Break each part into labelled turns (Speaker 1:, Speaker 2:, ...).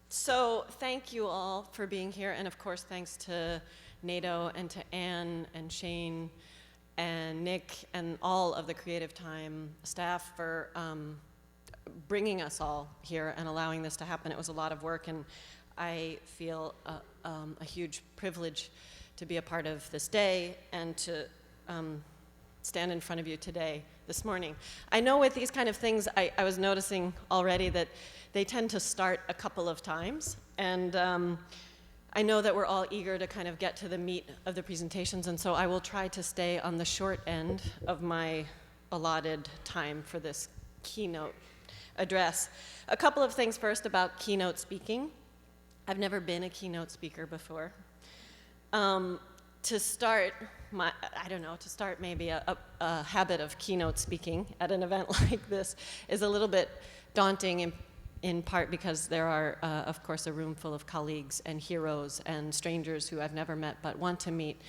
Speaker 1: So thank you all for being here, and of course thanks to NATO and to Anne and Shane and Nick and all of the Creative Time staff for bringing us all here and allowing this to happen. It was a lot of work, and I feel a huge privilege to be a part of this day and to stand in front of you today, this morning. I know with these kind of things, I was noticing already that they tend to start a couple of times, and I know that we're all eager to kind of get to the meat of the presentations, and so I will try to stay on the short end of my allotted time for this keynote address. A couple of things first about keynote speaking. I've never been a keynote speaker before. To start maybe a habit of keynote speaking at an event like this is a little bit daunting in part because there are, of course, a room full of colleagues and heroes and strangers who I've never met but want to meet.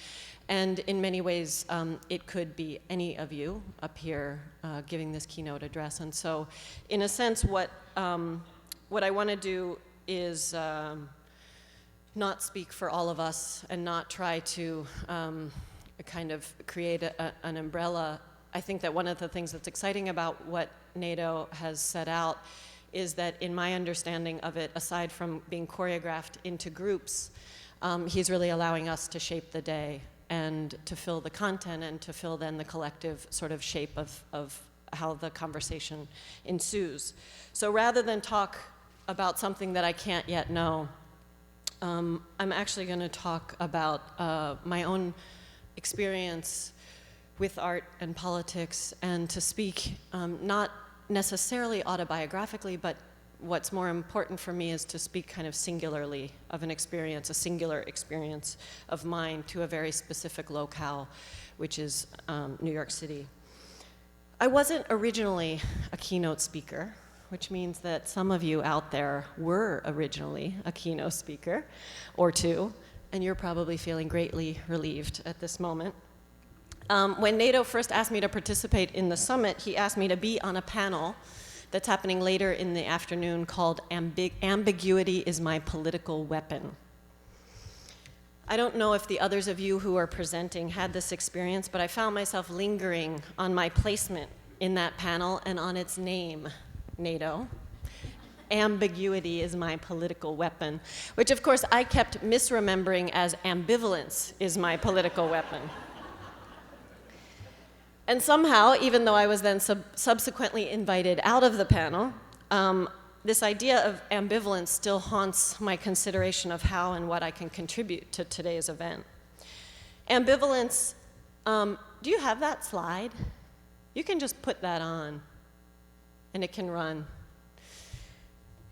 Speaker 1: And in many ways, it could be any of you up here giving this keynote address. And so, in a sense, what I want to do is not speak for all of us and not try to kind of create an umbrella. I think that one of the things that's exciting about what NATO has set out is that in my understanding of it, aside from being choreographed into groups, he's really allowing us to shape the day and to fill the content and to fill then the collective sort of shape of how the conversation ensues. So rather than talk about something that I can't yet know, I'm actually going to talk about my own experience with art and politics, and to speak not necessarily autobiographically, but what's more important for me is to speak kind of singularly of an experience, a singular experience of mine to a very specific locale, which is New York City. I wasn't originally a keynote speaker, which means that some of you out there were originally a keynote speaker or two, and you're probably feeling greatly relieved at this moment. When NATO first asked me to participate in the summit, he asked me to be on a panel that's happening later in the afternoon called Ambiguity is My Political Weapon. I don't know if the others of you who are presenting had this experience, but I found myself lingering on my placement in that panel and on its name, NATO. Ambiguity is my political weapon, which of course I kept misremembering as ambivalence is my political weapon. And somehow, even though I was then subsequently invited out of the panel, this idea of ambivalence still haunts my consideration of how and what I can contribute to today's event. Ambivalence, do you have that slide? You can just put that on, and it can run.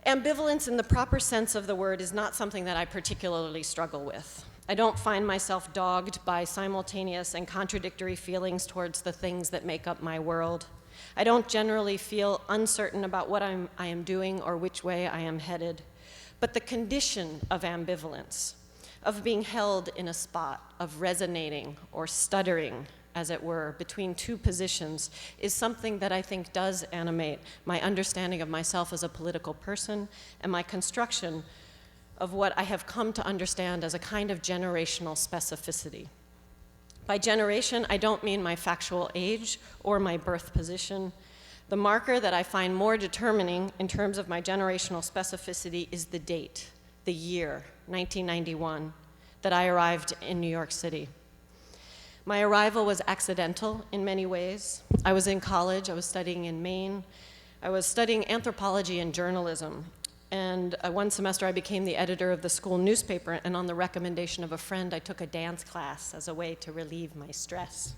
Speaker 1: Ambivalence in the proper sense of the word is not something that I particularly struggle with. I don't find myself dogged by simultaneous and contradictory feelings towards the things that make up my world. I don't generally feel uncertain about what I am doing or which way I am headed. But the condition of ambivalence, of being held in a spot, of resonating or stuttering, as it were, between two positions, is something that I think does animate my understanding of myself as a political person and my construction of what I have come to understand as a kind of generational specificity. By generation, I don't mean my factual age or my birth position. The marker that I find more determining in terms of my generational specificity is the date, the year, 1991, that I arrived in New York City. My arrival was accidental in many ways. I was in college, I was studying in Maine. I was studying anthropology and journalism. And one semester I became the editor of the school newspaper, and on the recommendation of a friend, I took a dance class as a way to relieve my stress.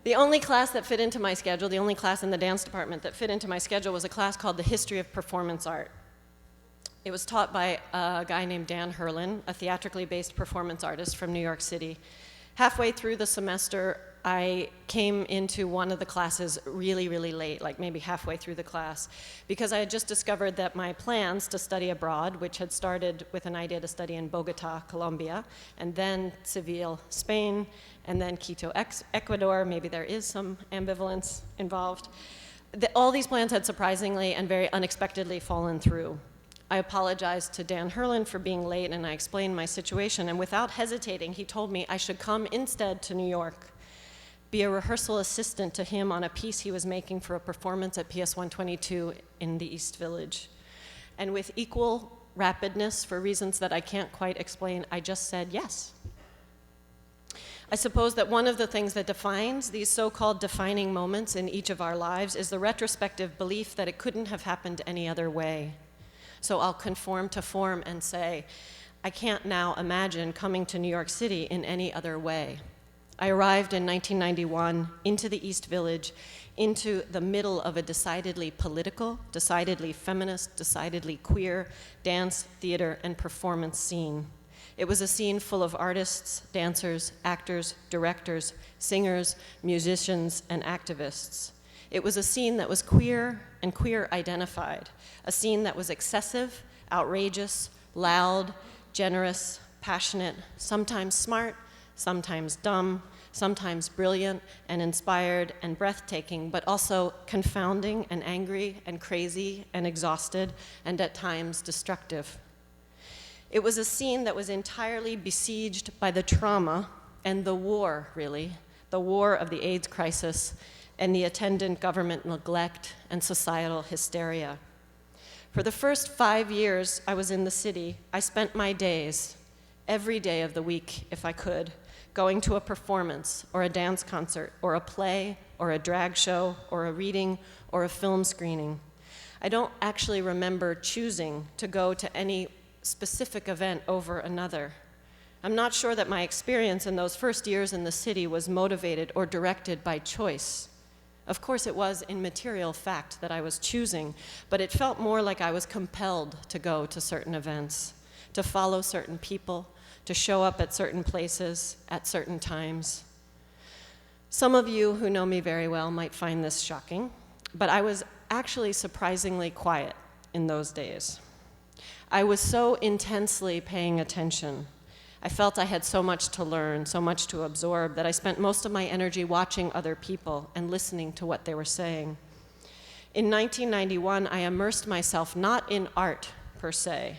Speaker 1: The only class that fit into my schedule, the only class in the dance department that fit into my schedule was a class called The History of Performance Art. It was taught by a guy named Dan Herlin, a theatrically based performance artist from New York City. Halfway through the semester, I came into one of the classes really, really late, like maybe halfway through the class, because I had just discovered that my plans to study abroad, which had started with an idea to study in Bogota, Colombia, and then Seville, Spain, and then Quito, Ecuador, maybe there is some ambivalence involved, All these plans had surprisingly and very unexpectedly fallen through. I apologized to Dan Herlin for being late, and I explained my situation, and without hesitating, he told me I should come instead to New York, be a rehearsal assistant to him on a piece he was making for a performance at PS 122 in the East Village. And with equal rapidness, for reasons that I can't quite explain, I just said yes. I suppose that one of the things that defines these so-called defining moments in each of our lives is the retrospective belief that it couldn't have happened any other way. So I'll conform to form and say, I can't now imagine coming to New York City in any other way. I arrived in 1991 into the East Village, into the middle of a decidedly political, decidedly feminist, decidedly queer dance, theater, and performance scene. It was a scene full of artists, dancers, actors, directors, singers, musicians, and activists. It was a scene that was queer and queer identified, a scene that was excessive, outrageous, loud, generous, passionate, sometimes smart, sometimes dumb, sometimes brilliant and inspired and breathtaking, but also confounding and angry and crazy and exhausted and at times destructive. It was a scene that was entirely besieged by the trauma and the war, really, the war of the AIDS crisis and the attendant government neglect and societal hysteria. For the first 5 years I was in the city, I spent my days, every day of the week if I could, going to a performance or a dance concert or a play or a drag show or a reading or a film screening. I don't actually remember choosing to go to any specific event over another. I'm not sure that my experience in those first years in the city was motivated or directed by choice. Of course, it was in material fact that I was choosing, but it felt more like I was compelled to go to certain events, to follow certain people, to show up at certain places at certain times. Some of you who know me very well might find this shocking, but I was actually surprisingly quiet in those days. I was so intensely paying attention. I felt I had so much to learn, so much to absorb, that I spent most of my energy watching other people and listening to what they were saying. In 1991, I immersed myself not in art per se,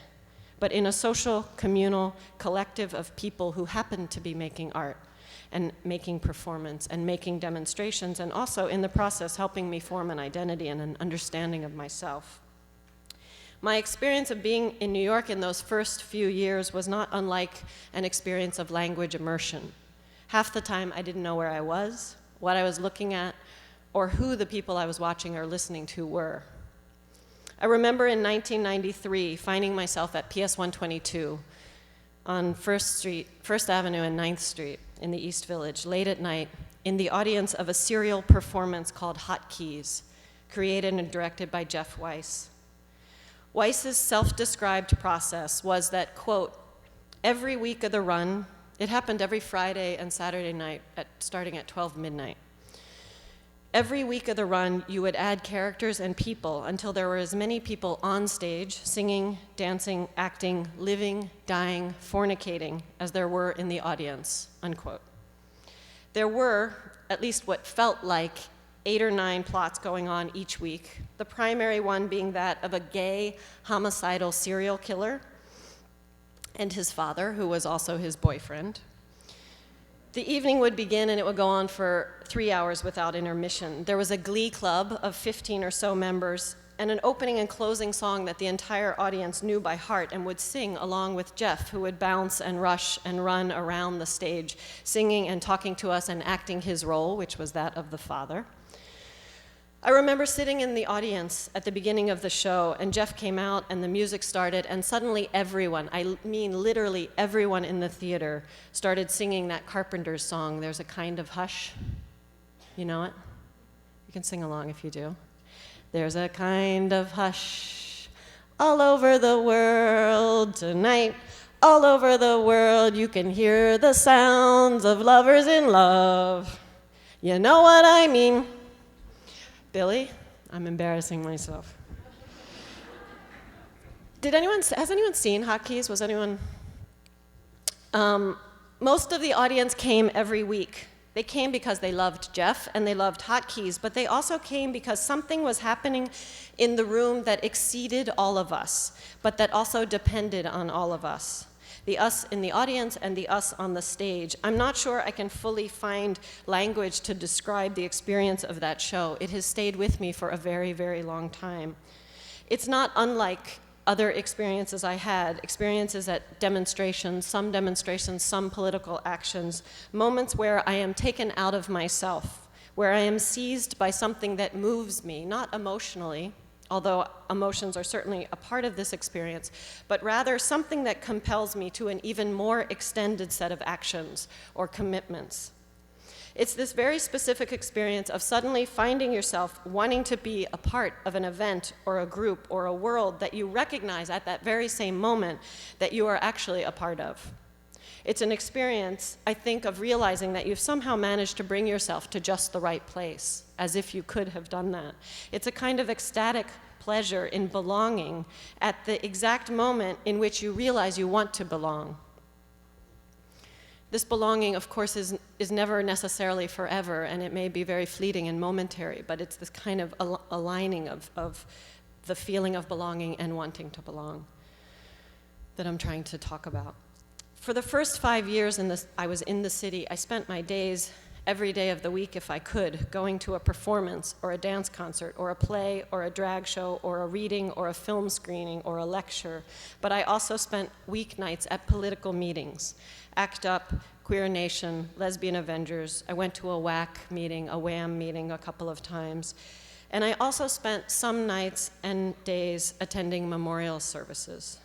Speaker 1: but in a social, communal collective of people who happened to be making art and making performance and making demonstrations, and also in the process helping me form an identity and an understanding of myself. My experience of being in New York in those first few years was not unlike an experience of language immersion. Half the time I didn't know where I was, what I was looking at, or who the people I was watching or listening to were. I remember in 1993 finding myself at PS 122 on First Avenue and 9th Street in the East Village, late at night, in the audience of a serial performance called Hotkeys, created and directed by Jeff Weiss. Weiss's self-described process was that, quote, every week of the run, it happened every Friday and Saturday night starting at 12 midnight. Every week of the run, you would add characters and people until there were as many people on stage, singing, dancing, acting, living, dying, fornicating, as there were in the audience, unquote. There were, at least what felt like, 8 or 9 plots going on each week, the primary one being that of a gay, homicidal serial killer and his father, who was also his boyfriend. The evening would begin and it would go on for 3 hours without intermission. There was a glee club of 15 or so members and an opening and closing song that the entire audience knew by heart and would sing along with Jeff, who would bounce and rush and run around the stage, singing and talking to us and acting his role, which was that of the father. I remember sitting in the audience at the beginning of the show, and Jeff came out, and the music started, and suddenly everyone, I mean literally everyone in the theater, started singing that Carpenter's song, There's a Kind of Hush. You know it? You can sing along if you do. There's a kind of hush all over the world tonight. All over the world you can hear the sounds of lovers in love. You know what I mean? Billy, I'm embarrassing myself. Has anyone seen Hotkeys? Was anyone? Most of the audience came every week They came because they loved Jeff and they loved Hotkeys, but they also came because something was happening in the room that exceeded all of us, but that also depended on all of us. The us in the audience and the us on the stage. I'm not sure I can fully find language to describe the experience of that show. It has stayed with me for a very, very long time. It's not unlike other experiences I had, experiences at demonstrations, some political actions, moments where I am taken out of myself, where I am seized by something that moves me, not emotionally, although emotions are certainly a part of this experience, but rather something that compels me to an even more extended set of actions or commitments. It's this very specific experience of suddenly finding yourself wanting to be a part of an event or a group or a world that you recognize at that very same moment that you are actually a part of. It's an experience, I think, of realizing that you've somehow managed to bring yourself to just the right place, as if you could have done that. It's a kind of ecstatic pleasure in belonging at the exact moment in which you realize you want to belong. This belonging, of course, is never necessarily forever, and it may be very fleeting and momentary, but it's this kind of aligning of the feeling of belonging and wanting to belong that I'm trying to talk about. For the first 5 years I was in the city, I spent my days, every day of the week if I could, going to a performance or a dance concert or a play or a drag show or a reading or a film screening or a lecture. But I also spent weeknights at political meetings. ACT UP, Queer Nation, Lesbian Avengers. I went to a WAC meeting, a WHAM meeting a couple of times. And I also spent some nights and days attending memorial services.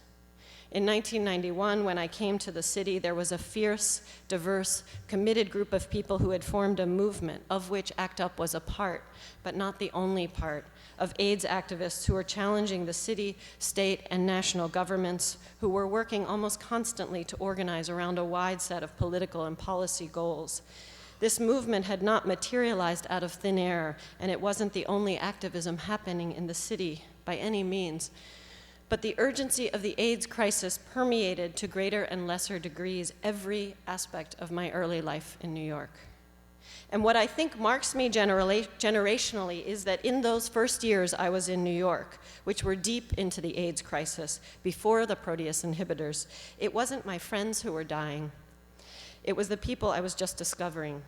Speaker 1: In 1991, when I came to the city, there was a fierce, diverse, committed group of people who had formed a movement, of which ACT UP was a part, but not the only part, of AIDS activists who were challenging the city, state, and national governments, who were working almost constantly to organize around a wide set of political and policy goals. This movement had not materialized out of thin air, and it wasn't the only activism happening in the city by any means. But the urgency of the AIDS crisis permeated to greater and lesser degrees every aspect of my early life in New York. And what I think marks me generationally is that in those first years I was in New York, which were deep into the AIDS crisis, before the protease inhibitors, it wasn't my friends who were dying. It was the people I was just discovering,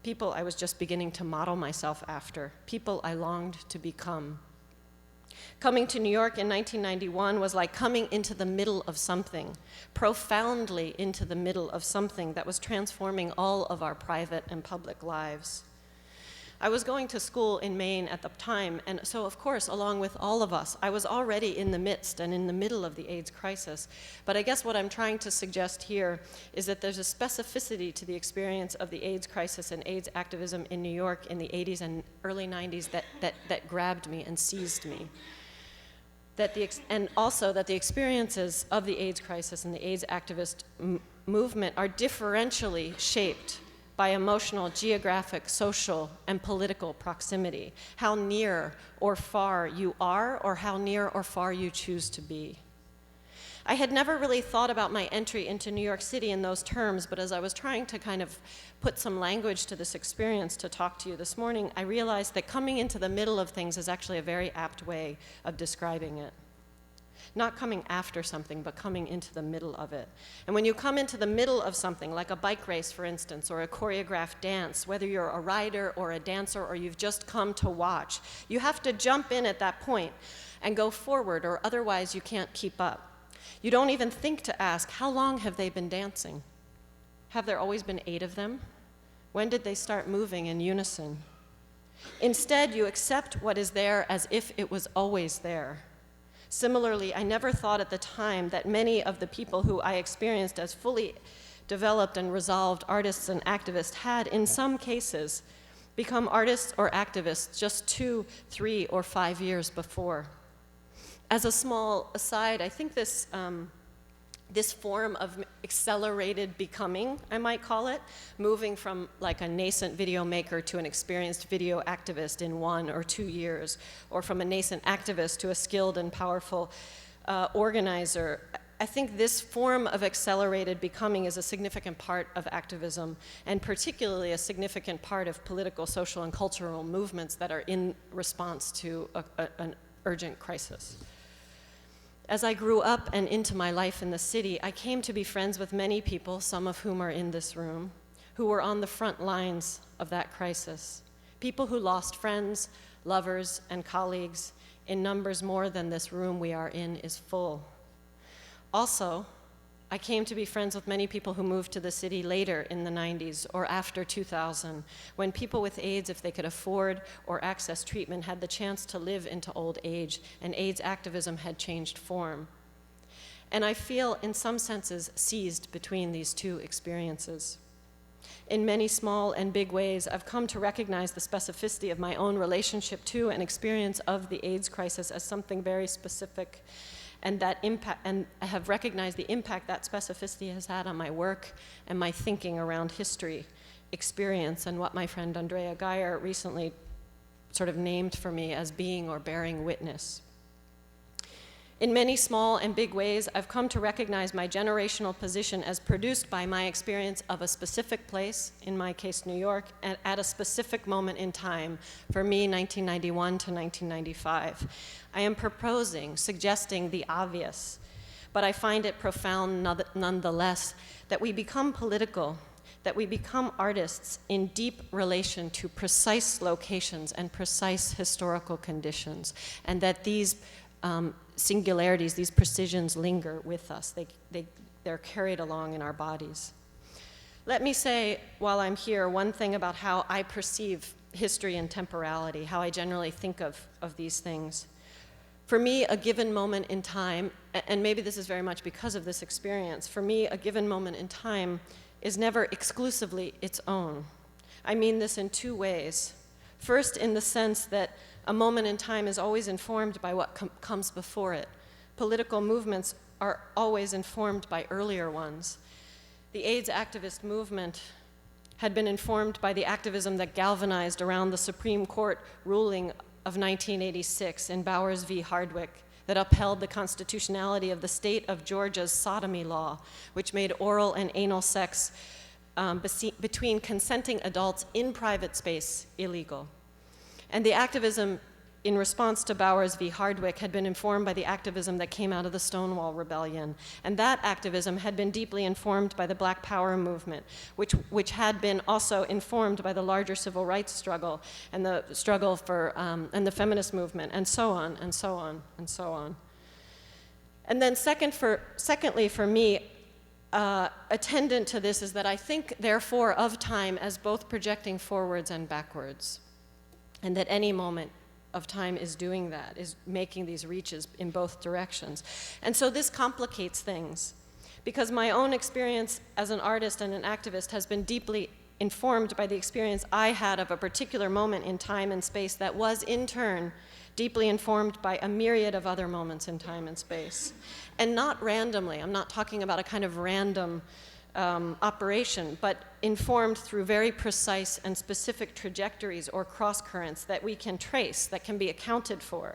Speaker 1: people I was just beginning to model myself after, people I longed to become. Coming to New York in 1991 was like coming into the middle of something, profoundly into the middle of something that was transforming all of our private and public lives. I was going to school in Maine at the time, and so of course, along with all of us, I was already in the midst and in the middle of the AIDS crisis. But I guess what I'm trying to suggest here is that there's a specificity to the experience of the AIDS crisis and AIDS activism in New York in the 80s and early 90s that grabbed me and seized me. And also that the experiences of the AIDS crisis and the AIDS activist movement are differentially shaped by emotional, geographic, social, and political proximity, how near or far you are, or how near or far you choose to be. I had never really thought about my entry into New York City in those terms, but as I was trying to kind of put some language to this experience to talk to you this morning, I realized that coming into the middle of things is actually a very apt way of describing it. Not coming after something, but coming into the middle of it. And when you come into the middle of something, like a bike race, for instance, or a choreographed dance, whether you're a rider or a dancer or you've just come to watch, you have to jump in at that point and go forward, or otherwise you can't keep up. You don't even think to ask, how long have they been dancing? Have there always been 8 of them? When did they start moving in unison? Instead, you accept what is there as if it was always there. Similarly, I never thought at the time that many of the people who I experienced as fully developed and resolved artists and activists had, in some cases, become artists or activists just 2, 3, or 5 years before. As a small aside, I think this form of accelerated becoming, I might call it, moving from like a nascent video maker to an experienced video activist in 1 or 2 years, or from a nascent activist to a skilled and powerful organizer, I think this form of accelerated becoming is a significant part of activism, and particularly a significant part of political, social, and cultural movements that are in response to an urgent crisis. As I grew up and into my life in the city, I came to be friends with many people, some of whom are in this room, who were on the front lines of that crisis. People who lost friends, lovers, and colleagues in numbers more than this room we are in is full. Also, I came to be friends with many people who moved to the city later in the 90s or after 2000, when people with AIDS, if they could afford or access treatment, had the chance to live into old age, and AIDS activism had changed form. And I feel, in some senses, seized between these two experiences. In many small and big ways, I've come to recognize the specificity of my own relationship to and experience of the AIDS crisis as something very specific, and I have recognized the impact that specificity has had on my work and my thinking around history, experience, and what my friend Andrea Geyer recently sort of named for me as being or bearing witness. In many small and big ways, I've come to recognize my generational position as produced by my experience of a specific place, in my case, New York, and at a specific moment in time, for me, 1991 to 1995. I am suggesting the obvious, but I find it profound nonetheless, that we become political, that we become artists in deep relation to precise locations and precise historical conditions, and that these singularities, these precisions linger with us. They're carried along in our bodies. Let me say, while I'm here, one thing about how I perceive history and temporality, how I generally think of these things. For me, a given moment in time, and maybe this is very much because of this experience, for me, a given moment in time is never exclusively its own. I mean this in two ways. First, in the sense that a moment in time is always informed by what comes before it. Political movements are always informed by earlier ones. The AIDS activist movement had been informed by the activism that galvanized around the Supreme Court ruling of 1986 in Bowers v. Hardwick that upheld the constitutionality of the state of Georgia's sodomy law, which made oral and anal sex between consenting adults in private space illegal. And the activism in response to Bowers v. Hardwick had been informed by the activism that came out of the Stonewall Rebellion. And that activism had been deeply informed by the Black Power movement, which had been also informed by the larger civil rights struggle and the struggle for, and the feminist movement, and so on, and so on, and so on. And then secondly, for me, attendant to this is that I think, therefore, of time as both projecting forwards and backwards. And that any moment of time is doing that, is making these reaches in both directions. And so this complicates things, because my own experience as an artist and an activist has been deeply informed by the experience I had of a particular moment in time and space that was, in turn, deeply informed by a myriad of other moments in time and space. And not randomly. I'm not talking about a kind of random operation, but informed through very precise and specific trajectories or cross-currents that we can trace, that can be accounted for.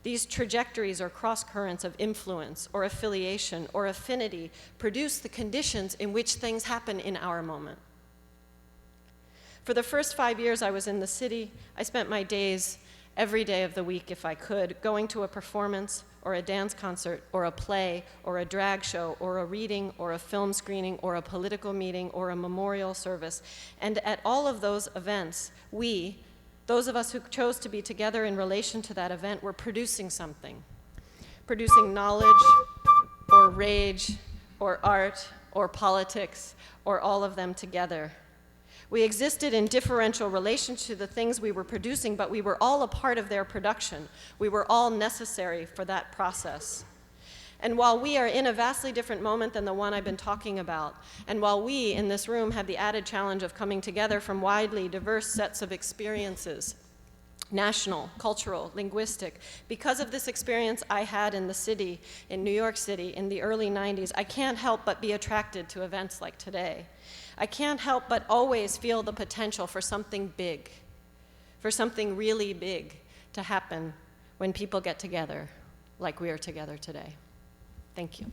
Speaker 1: These trajectories or cross-currents of influence or affiliation or affinity produce the conditions in which things happen in our moment. For the first 5 years I was in the city, I spent my days, every day of the week if I could, going to a performance or a dance concert or a play or a drag show or a reading or a film screening or a political meeting or a memorial service. And at all of those events, those of us who chose to be together in relation to that event, were producing something. Producing knowledge or rage or art or politics or all of them together. We existed in differential relation to the things we were producing, but we were all a part of their production. We were all necessary for that process. And while we are in a vastly different moment than the one I've been talking about, and while we in this room have the added challenge of coming together from widely diverse sets of experiences, national, cultural, linguistic, because of this experience I had in the city, in New York City, in the early 90s, I can't help but be attracted to events like today. I can't help but always feel the potential for something big, for something really big to happen when people get together like we are together today. Thank you.